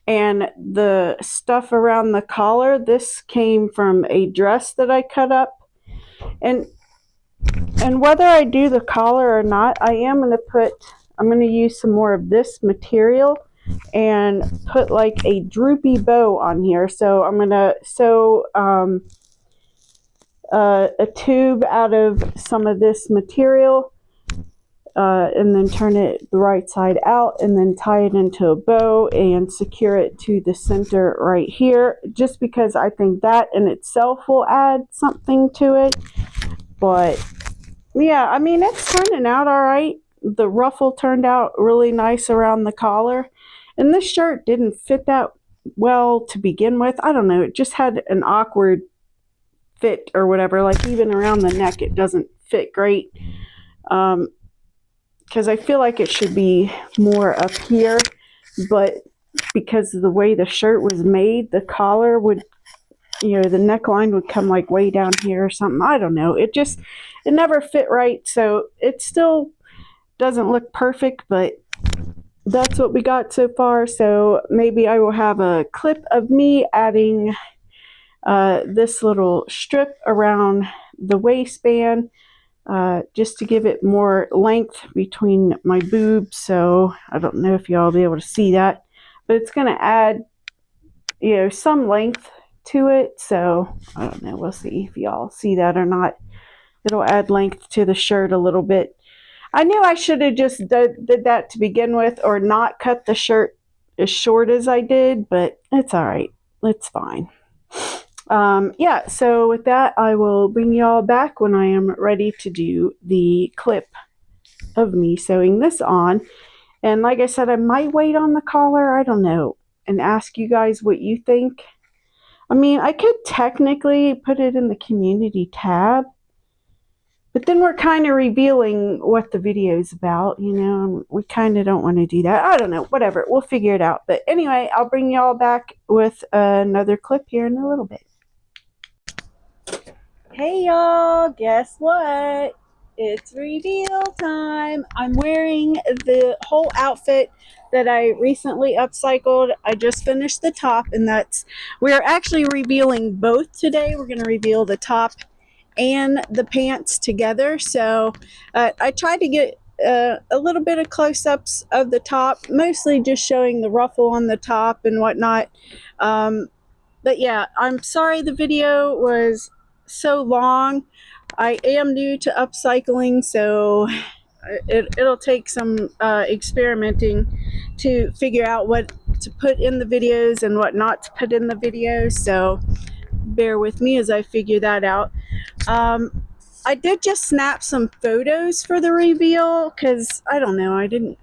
And the stuff around the collar, this came from a dress that I cut up. And whether I do the collar or not, I'm going to use some more of this material and put like a droopy bow on here. So I'm going to sew a tube out of some of this material and then turn it the right side out and then tie it into a bow and secure it to the center right here, just because I think that in itself will add something to it. But yeah, I mean, it's turning out all right. The ruffle turned out really nice around the collar, and this shirt didn't fit that well to begin with. I don't know, it just had an awkward fit or whatever. Like even around the neck it doesn't fit great, because I feel like it should be more up here, but because of the way the shirt was made, the collar would, the neckline would come like way down here or something. I don't know. It never fit right. So it still doesn't look perfect, but that's what we got so far. So maybe I will have a clip of me adding this little strip around the waistband, just to give it more length between my boobs. So I don't know if y'all will be able to see that, but it's going to add, some length to it. So I don't know. We'll see if y'all see that or not. It'll add length to the shirt a little bit. I knew I should have just did that to begin with, or not cut the shirt as short as I did, but it's all right. It's fine. Yeah, so with that, I will bring y'all back when I am ready to do the clip of me sewing this on. And like I said, I might wait on the collar, I don't know, and ask you guys what you think. I mean, I could technically put it in the community tab, but then we're kind of revealing what the video is about, and we kind of don't want to do that. I don't know, whatever, we'll figure it out. But anyway, I'll bring y'all back with another clip here in a little bit. Hey y'all, guess what? It's reveal time. I'm wearing the whole outfit that I recently upcycled. I just finished the top, and we're actually revealing both today. We're going to reveal the top and the pants together. So I tried to get a little bit of close-ups of the top, mostly just showing the ruffle on the top and whatnot. But yeah, I'm sorry the video was so long. I am new to upcycling, so it'll take some experimenting to figure out what to put in the videos and what not to put in the videos. So bear with me as I figure that out. I did just snap some photos for the reveal because I don't know,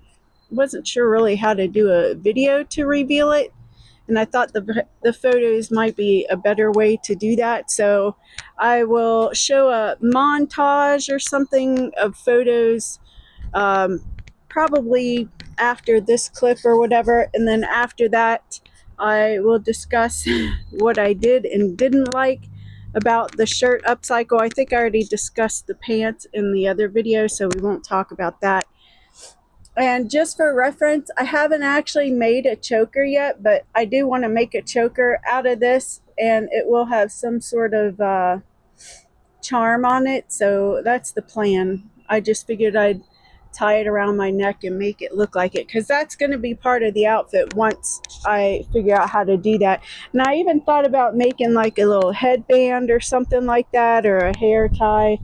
wasn't sure really how to do a video to reveal it, and I thought the photos might be a better way to do that. So I will show a montage or something of photos, probably after this clip or whatever, and then after that I will discuss what I did and didn't like about the shirt upcycle. I think I already discussed the pants in the other video, so we won't talk about that. And just for reference, I haven't actually made a choker yet, but I do want to make a choker out of this, and it will have some sort of charm on it. So that's the plan. I just figured I'd tie it around my neck and make it look like it, because that's going to be part of the outfit once I figure out how to do that. And I even thought about making like a little headband or something like that, or a hair tie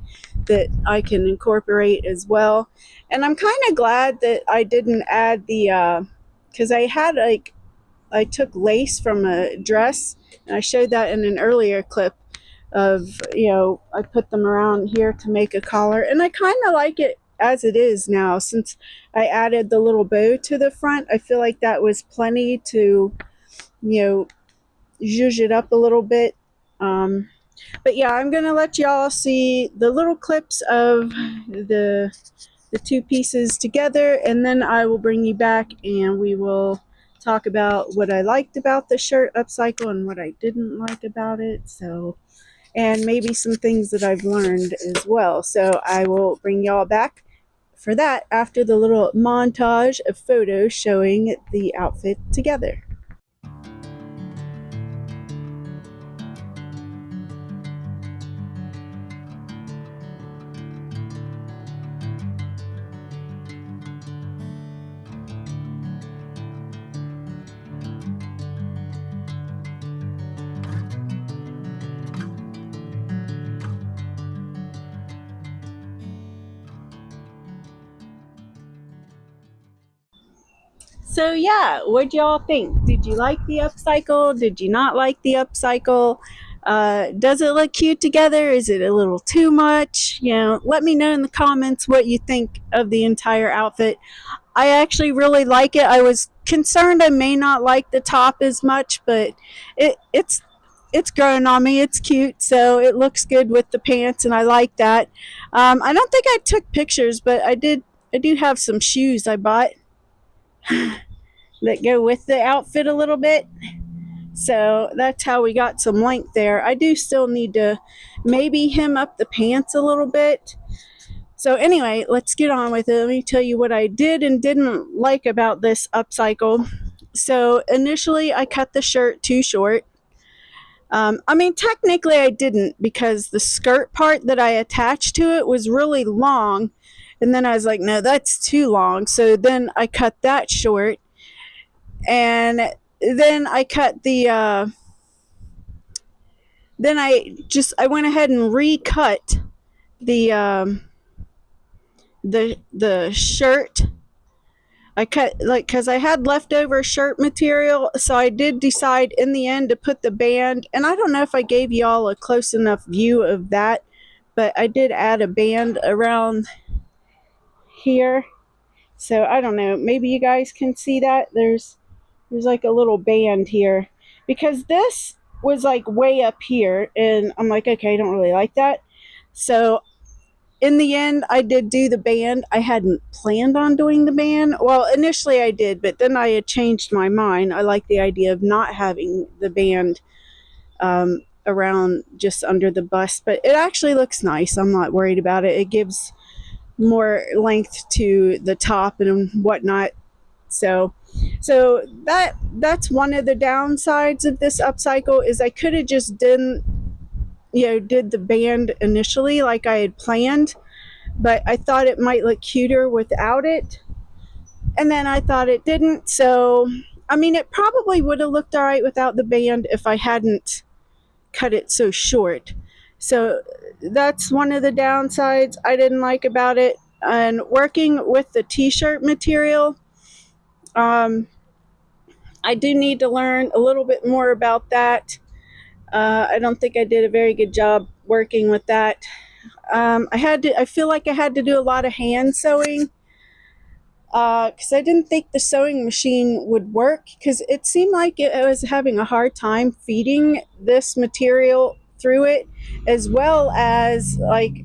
that I can incorporate as well. And I'm kind of glad that I didn't add the because I took lace from a dress, and I showed that in an earlier clip of, I put them around here to make a collar, and I kind of like it as it is now. Since I added the little bow to the front, I feel like that was plenty to, zhuzh it up a little bit. But yeah, I'm gonna let y'all see the little clips of the two pieces together, and then I will bring you back and we will talk about what I liked about the shirt upcycle and what I didn't like about it. So, and maybe some things that I've learned as well. So I will bring y'all back for that after the little montage of photos showing the outfit together. So yeah, what y'all think? Did you like the upcycle? Did you not like the upcycle? Does it look cute together? Is it a little too much? Let me know in the comments what you think of the entire outfit. I actually really like it. I was concerned I may not like the top as much, but it's growing on me. It's cute, so it looks good with the pants, and I like that. I don't think I took pictures, but I do have some shoes I bought. that go with the outfit a little bit. So that's how we got some length there. I do still need to maybe hem up the pants a little bit. So anyway, let's get on with it. Let me tell you what I did and didn't like about this upcycle. So initially I cut the shirt too short. I mean, technically I didn't, because the skirt part that I attached to it was really long. And then I was like, no, that's too long. So then I cut that short. And then I cut I went ahead and recut the shirt. I cut, like, because I had leftover shirt material, so I did decide in the end to put the band, and I don't know if I gave y'all a close enough view of that, but I did add a band around here. So I don't know, maybe you guys can see that. There's like a little band here, because this was like way up here, and I'm like, okay, I don't really like that. So in the end, I did do the band. I hadn't planned on doing the band. Well, initially I did, but then I had changed my mind. I like the idea of not having the band around just under the bust, but it actually looks nice. I'm not worried about it. It gives more length to the top and whatnot. So that's one of the downsides of this upcycle, is I could have just did the band initially like I had planned, but I thought it might look cuter without it, and then I thought it didn't. So I mean, it probably would have looked all right without the band if I hadn't cut it so short. So that's one of the downsides I didn't like about it. And working with the t-shirt material, I do need to learn a little bit more about that. I don't think I did a very good job working with that. I feel like I had to do a lot of hand sewing, because I didn't think the sewing machine would work, because it seemed like it was having a hard time feeding this material through it, as well as like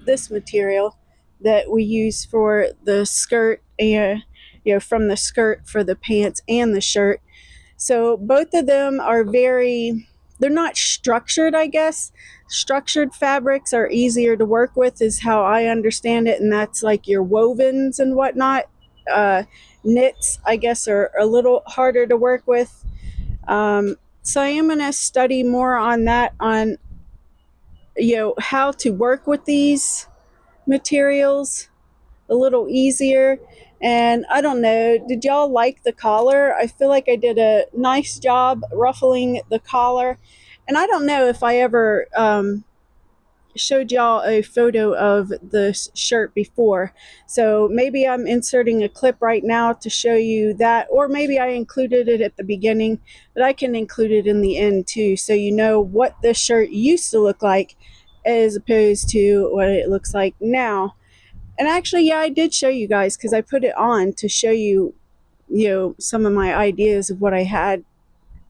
this material that we use for the skirt, and from the skirt for the pants and the shirt. So both of them are they're not structured, I guess. Structured fabrics are easier to work with, is how I understand it, and that's like your wovens and whatnot. Knits, I guess, are a little harder to work with. So I am going to study more on that, on how to work with these materials a little easier. And I don't know, did y'all like the collar? I feel like I did a nice job ruffling the collar. And I don't know if I ever showed y'all a photo of the shirt before. So maybe I'm inserting a clip right now to show you that, or maybe I included it at the beginning, but I can include it in the end too, so you know what this shirt used to look like as opposed to what it looks like now. And actually, yeah, I did show you guys, because I put it on to show you, some of my ideas of what I had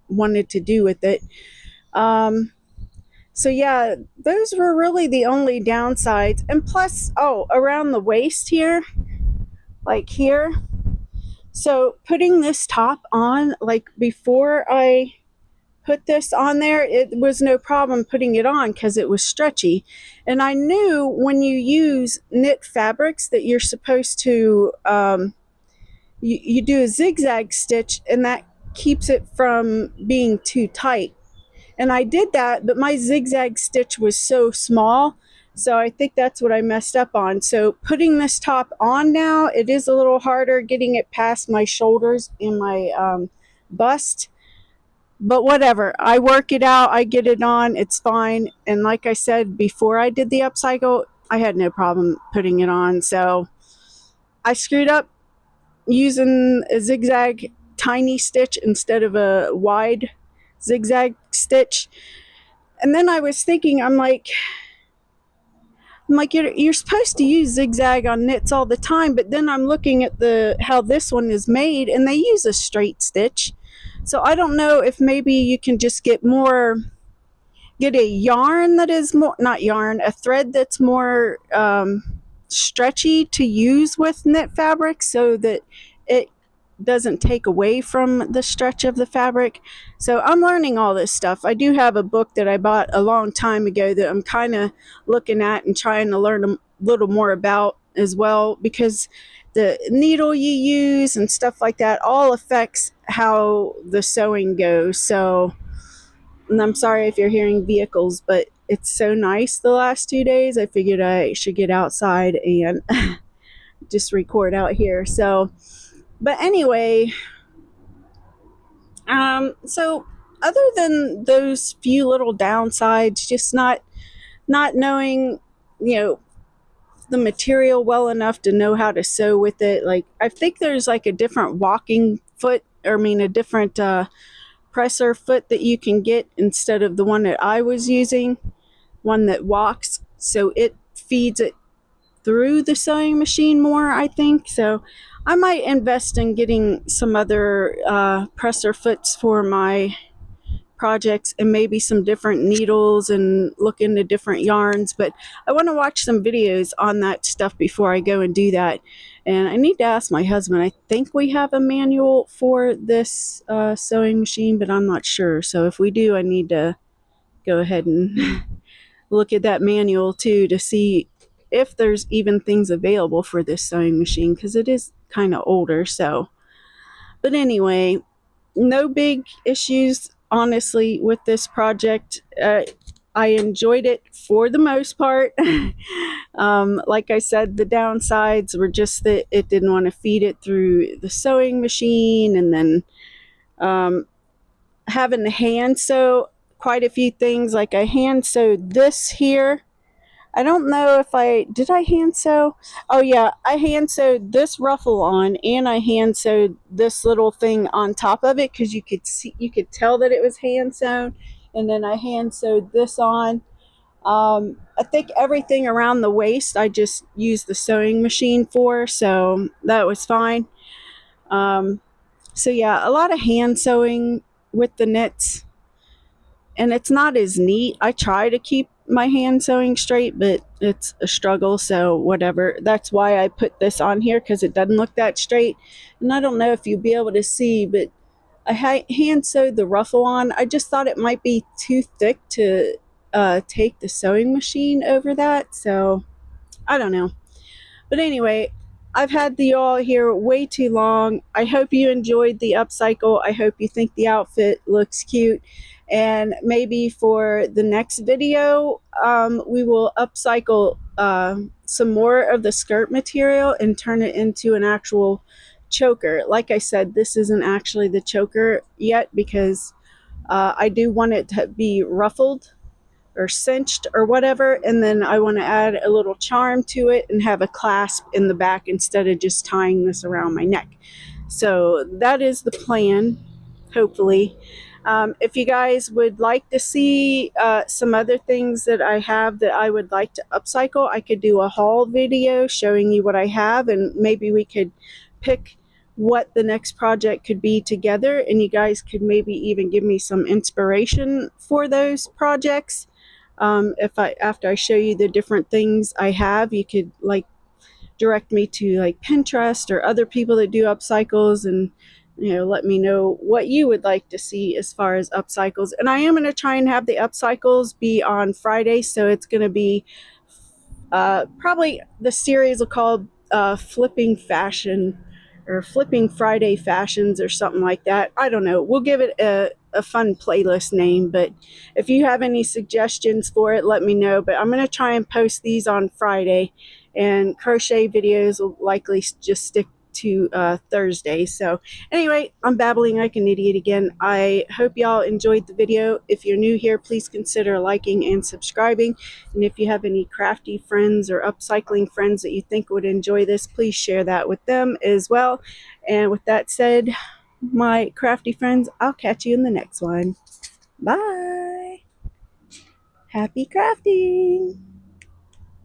wanted to do with it. So yeah, those were really the only downsides. And plus, around the waist here, like here. So putting this top on, like before I put this on there, it was no problem putting it on because it was stretchy. And I knew when you use knit fabrics that you're supposed to, you do a zigzag stitch, and that keeps it from being too tight. And I did that, but my zigzag stitch was so small, so I think that's what I messed up on. So putting this top on now, it is a little harder getting it past my shoulders and my bust. But whatever, I work it out, I get it on, it's fine. And like I said, before I did the upcycle, I had no problem putting it on. So I screwed up using a zigzag tiny stitch instead of a wide zigzag stitch. And then I was thinking, I'm like you're supposed to use zigzag on knits all the time, but then I'm looking at how this one is made, and they use a straight stitch. So I don't know if maybe you can just get a yarn that is more, not yarn, a thread that's more stretchy to use with knit fabric, so that it doesn't take away from the stretch of the fabric. So I'm learning all this stuff. I do have a book that I bought a long time ago that I'm kind of looking at and trying to learn a little more about as well, because the needle you use and stuff like that all affects how the sewing goes. So, and I'm sorry if you're hearing vehicles, but it's so nice the last 2 days. I figured I should get outside and just record out here. So, but anyway, so other than those few little downsides, just not knowing, you know, the material well enough to know how to sew with it. Like, I think there's like a different walking foot, or I mean a different presser foot that you can get instead of the one that I was using, one that walks, so it feeds it through the sewing machine more, I think. So I might invest in getting some other presser foots for my projects, and maybe some different needles, and look into different yarns. But I want to watch some videos on that stuff before I go and do that. And I need to ask my husband. I think we have a manual for this sewing machine, but I'm not sure. So if we do, I need to go ahead and look at that manual too, to see if there's even things available for this sewing machine, because it is kind of older. So, but anyway, no big issues, honestly, with this project. I enjoyed it for the most part. Like I said, the downsides were just that it didn't want to feed it through the sewing machine, and then having to hand sew quite a few things. Like, I hand sewed this here. I don't know if did I hand sew? Oh yeah, I hand sewed this ruffle on, and I hand sewed this little thing on top of it, because you could tell that it was hand sewn. And then I hand sewed this on. I think everything around the waist I just used the sewing machine for, so that was fine. So yeah, a lot of hand sewing with the knits, and it's not as neat. I try to keep my hand sewing straight, but it's a struggle. So whatever. That's why I put this on here, because it doesn't look that straight. And I don't know if you'll be able to see, but I hand sewed the ruffle on. I just thought it might be too thick to take the sewing machine over that. So I don't know. But anyway, I've had the all here way too long. I hope you enjoyed the upcycle. I hope you think the outfit looks cute. And maybe for the next video, we will upcycle some more of the skirt material and turn it into an actual choker. Like I said, this isn't actually the choker yet, because I do want it to be ruffled or cinched or whatever, and then I want to add a little charm to it and have a clasp in the back instead of just tying this around my neck. So that is the plan, hopefully. If you guys would like to see some other things that I have that I would like to upcycle, I could do a haul video showing you what I have, and maybe we could pick what the next project could be together, and you guys could maybe even give me some inspiration for those projects. If after I show you the different things I have, you could like direct me to like Pinterest or other people that do upcycles, and let me know what you would like to see as far as upcycles. And I am going to try and have the upcycles be on Friday, so it's going to be probably the series will call Flipping Fashion, or Flipping Friday Fashions, or something like that. I don't know. We'll give it a fun playlist name, but if you have any suggestions for it, let me know. But I'm going to try and post these on Friday, and crochet videos will likely just stick to Thursday. So anyway, I'm babbling like an idiot again. I hope y'all enjoyed the video. If you're new here, please consider liking and subscribing. And if you have any crafty friends or upcycling friends that you think would enjoy this, please share that with them as well. And with that said, my crafty friends, I'll catch you in the next one. Bye. Happy crafting.